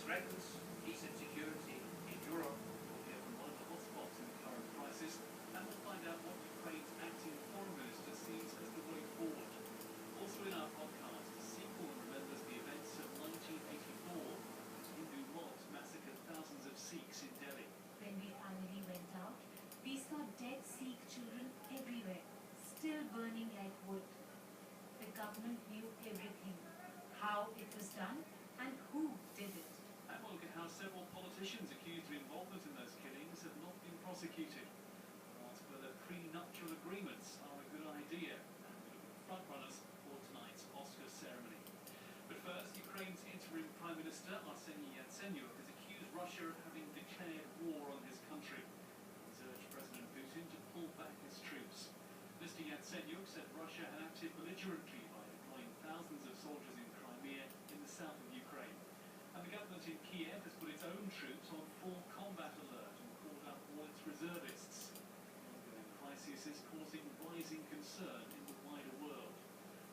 threatens peace and security in Europe. We'll hear from one of the hotspots in the current crisis, and we'll find out what Ukraine's acting foreign minister sees as the way forward. Also in our podcast, Sequel remembers the events of 1984, when Hindu mobs massacred thousands of Sikhs in Delhi. When we finally went out, we saw dead Sikh children everywhere, still burning like wood. The government knew everything, how it was done, and who did it. And we'll look at how several politicians accused of involvement in those killings have not been prosecuted. We'll ask whether prenuptial agreements are a good idea. And we'll look at the frontrunners for tonight's Oscar ceremony. But first, Ukraine's interim Prime Minister Arseniy Yatsenyuk has accused Russia of having declared war on his country. He's urged President Putin to pull back his troops. Mr. Yatsenyuk said Russia had acted belligerently by deploying thousands of soldiers in Crimea in the south of Ukraine. And the government in Kiev has put its own troops on full combat alert and called up all its reservists. The ongoing crisis is causing rising concern in the wider world.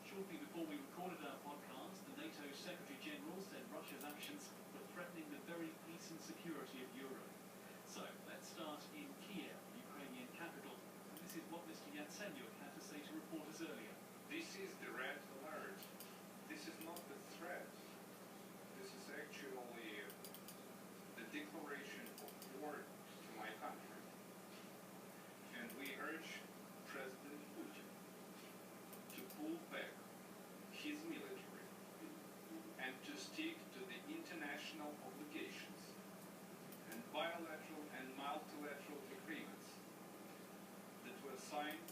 Shortly before we recorded our podcast, the NATO Secretary-General said Russia's actions were threatening the very peace and security of Europe. So, let's start in Kiev, the Ukrainian capital. And this is what Mr. Yatsenyuk had to say to reporters earlier. This is the red alert. This is not the threat. This is actually the declaration of war to my country. And we urge President Putin to pull back his military and to stick to the international obligations and bilateral and multilateral agreements that were signed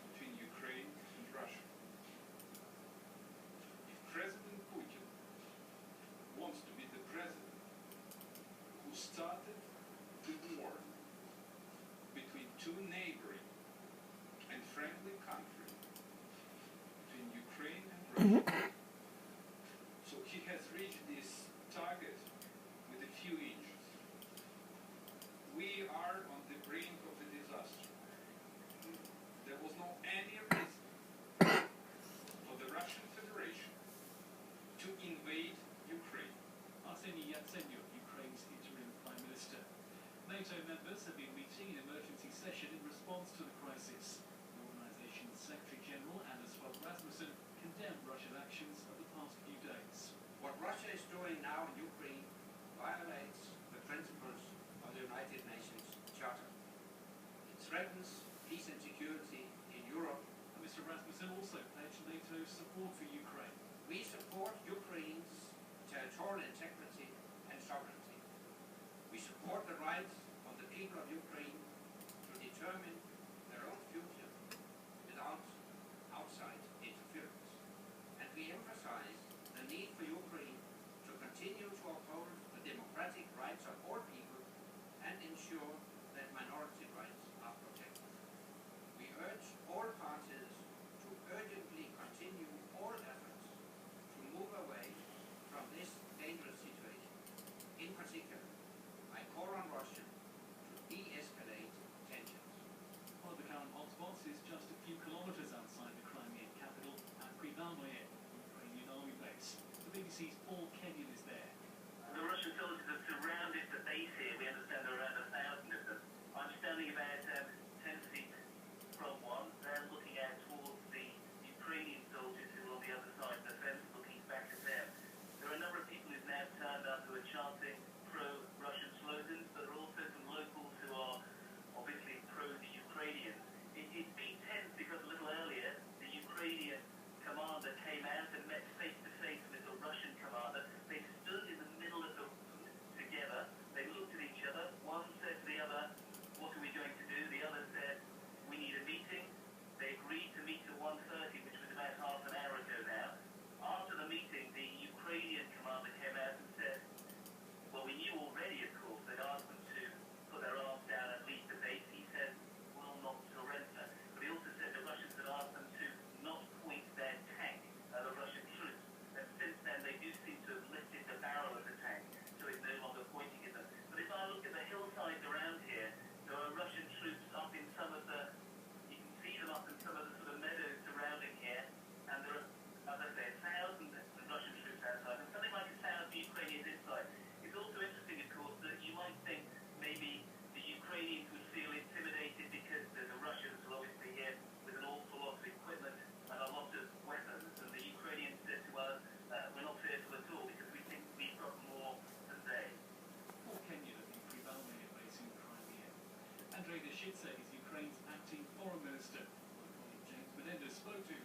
between Ukraine and Russia. If President Putin wants to be the president who started the war between two neighboring and friendly countries, between Ukraine and Russia, so he has reached this target with a few inches. We are on the brink of a disaster. There was no any reason for the Russian Federation to invade Ukraine. Arseniy Yatsenyuk, Ukraine's interim Prime Minister. NATO members have been meeting in emergency session in response to the crisis. The organization's Secretary-General Anders Fogh Rasmussen condemned Russia's actions of the past few days. What Russia is doing now in Ukraine violates the principles of the United Nations Charter. It threatens peace and security in Europe. And Mr. Rasmussen also pledged NATO's support for Ukraine. We support Ukraine's territorial integrity and sovereignty. We support the right of the people of Ukraine to determine their own future without outside interference. And we emphasize the need for Ukraine to continue to uphold the democratic rights of all people and ensure that minority rights are protected. We urge all parties to urgently continue all efforts to move away from this dangerous situation. In particular, I call on Russia to de-escalate tensions. One of the current hotspots is just a few kilometers outside the Crimean capital at Privamoye, Ukrainian army base. The BBC's Paul Kenyon is there. The Russian soldiers have surrounded the base here. We understand there are around 1,000 of them. I'm standing about 10 feet from one. They're looking out towards the Ukrainian soldiers who are on the other side of the fence, looking back at them. There are a number of people who've now turned up who are chanting pro-Russian slogans, but there are also some locals who are obviously pro-Ukrainians. It's been tense because a little earlier, the Ukrainian commander came out and met face-to-face with the Russian commander. They stood in the middle of the room together. They looked at each other. One said to the other, "What are we going to do?" The other said, "We need a meeting." They agreed to meet at 1:30, which was about half an hour ago now. After the meeting, the Ukrainian commander came out and said, "Well, we Kashidze is Ukraine's acting foreign minister. My colleague James Menendez spoke to him.